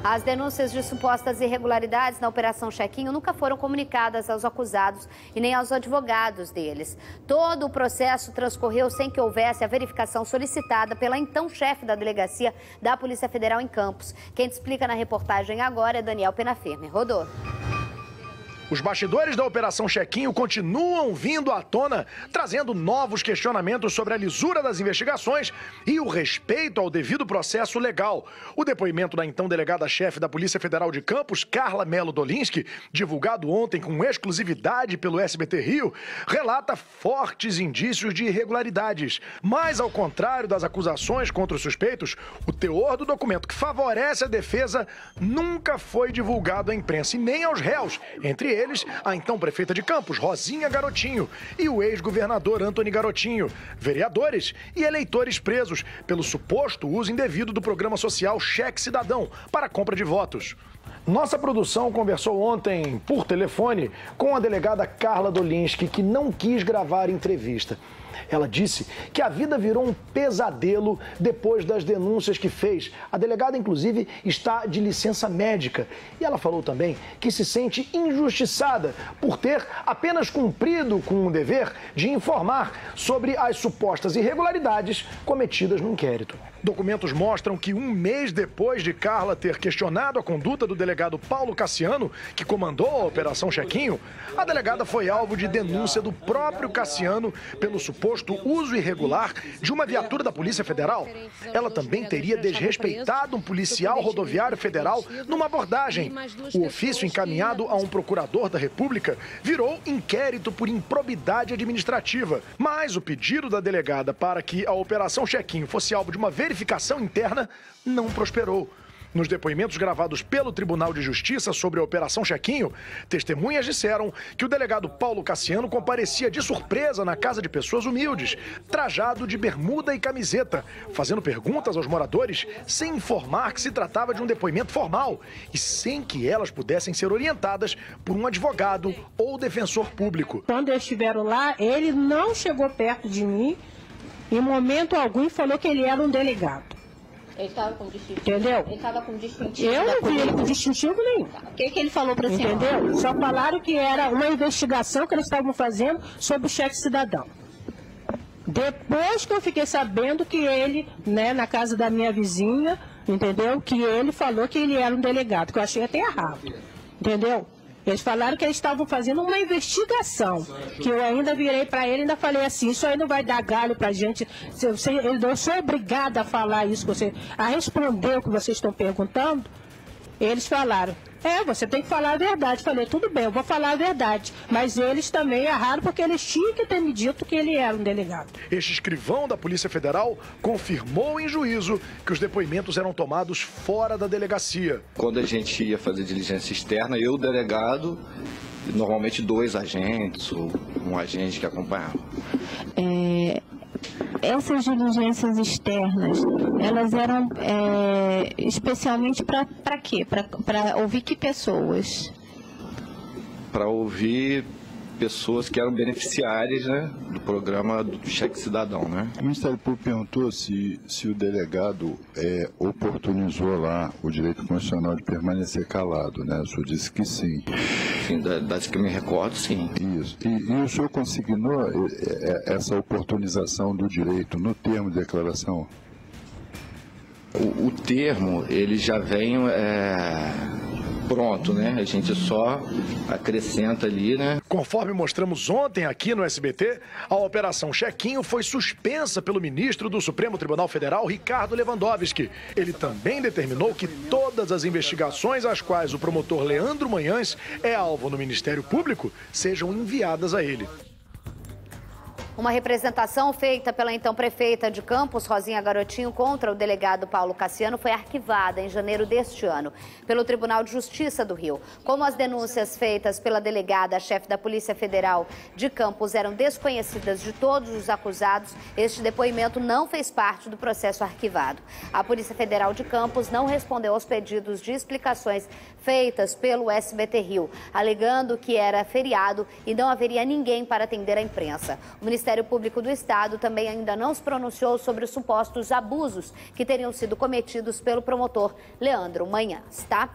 As denúncias de supostas irregularidades na Operação Chequinho nunca foram comunicadas aos acusados e nem aos advogados deles. Todo o processo transcorreu sem que houvesse a verificação solicitada pela então chefe da delegacia da Polícia Federal em Campos. Quem te explica na reportagem agora é Daniel Penafirme. Rodou. Os bastidores da Operação Chequinho continuam vindo à tona, trazendo novos questionamentos sobre a lisura das investigações e o respeito ao devido processo legal. O depoimento da então delegada-chefe da Polícia Federal de Campos, Carla Melo Dolinski, divulgado ontem com exclusividade pelo SBT Rio, relata fortes indícios de irregularidades. Mas, ao contrário das acusações contra os suspeitos, o teor do documento que favorece a defesa nunca foi divulgado à imprensa e nem aos réus, entre eles, a então prefeita de Campos, Rosinha Garotinho, e o ex-governador Antony Garotinho, vereadores e eleitores presos pelo suposto uso indevido do programa social Cheque Cidadão para a compra de votos. Nossa produção conversou ontem por telefone com a delegada Carla Dolinski, que não quis gravar entrevista. Ela disse que a vida virou um pesadelo depois das denúncias que fez. A delegada, inclusive, está de licença médica. E ela falou também que se sente injustiçada por ter apenas cumprido com o dever de informar sobre as supostas irregularidades cometidas no inquérito. Documentos mostram que um mês depois de Carla ter questionado a conduta do delegado Paulo Cassiano, que comandou a Operação Chequinho, a delegada foi alvo de denúncia do próprio Cassiano pelo suposto uso irregular de uma viatura da Polícia Federal. Ela também teria desrespeitado um policial rodoviário federal numa abordagem. O ofício encaminhado a um procurador da República virou inquérito por improbidade administrativa. Mas o pedido da delegada para que a Operação Chequinho fosse alvo de uma verificação interna não prosperou. Nos depoimentos gravados pelo Tribunal de Justiça sobre a Operação Chequinho, testemunhas disseram que o delegado Paulo Cassiano comparecia de surpresa na casa de pessoas humildes, trajado de bermuda e camiseta, fazendo perguntas aos moradores sem informar que se tratava de um depoimento formal e sem que elas pudessem ser orientadas por um advogado ou defensor público. Quando eles estiveram lá, ele não chegou perto de mim, em momento algum falou que ele era um delegado. Ele estava com distintivo. Entendeu? Ele estava com distintivo. Eu não vi ele com distintivo nenhum. O que ele falou para a senhora? Entendeu? Só falaram que era uma investigação que eles estavam fazendo sobre o cheque cidadão. Depois que eu fiquei sabendo que ele, né, na casa da minha vizinha, entendeu? Que ele falou que ele era um delegado, que eu achei até errado. Entendeu? Eles falaram que eles estavam fazendo uma investigação, que eu ainda virei para ele e ainda falei assim, isso aí não vai dar galho para a gente, eu sou obrigada a falar isso, a responder o que vocês estão perguntando. Eles falaram, você tem que falar a verdade. Falei, tudo bem, eu vou falar a verdade. Mas eles também erraram porque eles tinham que ter me dito que ele era um delegado. Este escrivão da Polícia Federal confirmou em juízo que os depoimentos eram tomados fora da delegacia. Quando a gente ia fazer diligência externa, eu, o delegado, normalmente 2 agentes ou um agente que acompanhava. Essas diligências externas, elas eram especialmente para quê? Para ouvir que pessoas? Para ouvir pessoas que eram beneficiárias, né, do programa do Cheque Cidadão, né? O Ministério Público perguntou se o delegado oportunizou lá o direito constitucional de permanecer calado, né? O senhor disse que sim. Sim, das que eu me recordo, sim. Isso. E o senhor consignou essa oportunização do direito no termo de declaração? O termo, ele já vem pronto, né? A gente só acrescenta ali, né? Conforme mostramos ontem aqui no SBT, a Operação Chequinho foi suspensa pelo ministro do Supremo Tribunal Federal, Ricardo Lewandowski. Ele também determinou que todas as investigações às quais o promotor Leandro Manhães é alvo no Ministério Público sejam enviadas a ele. Uma representação feita pela então prefeita de Campos, Rosinha Garotinho, contra o delegado Paulo Cassiano foi arquivada em janeiro deste ano pelo Tribunal de Justiça do Rio. Como as denúncias feitas pela delegada-chefe da Polícia Federal de Campos eram desconhecidas de todos os acusados, este depoimento não fez parte do processo arquivado. A Polícia Federal de Campos não respondeu aos pedidos de explicações feitas pelo SBT Rio, alegando que era feriado e não haveria ninguém para atender a imprensa. O Ministério Ministério Público do Estado também ainda não se pronunciou sobre os supostos abusos que teriam sido cometidos pelo promotor Leandro Manhãs, tá?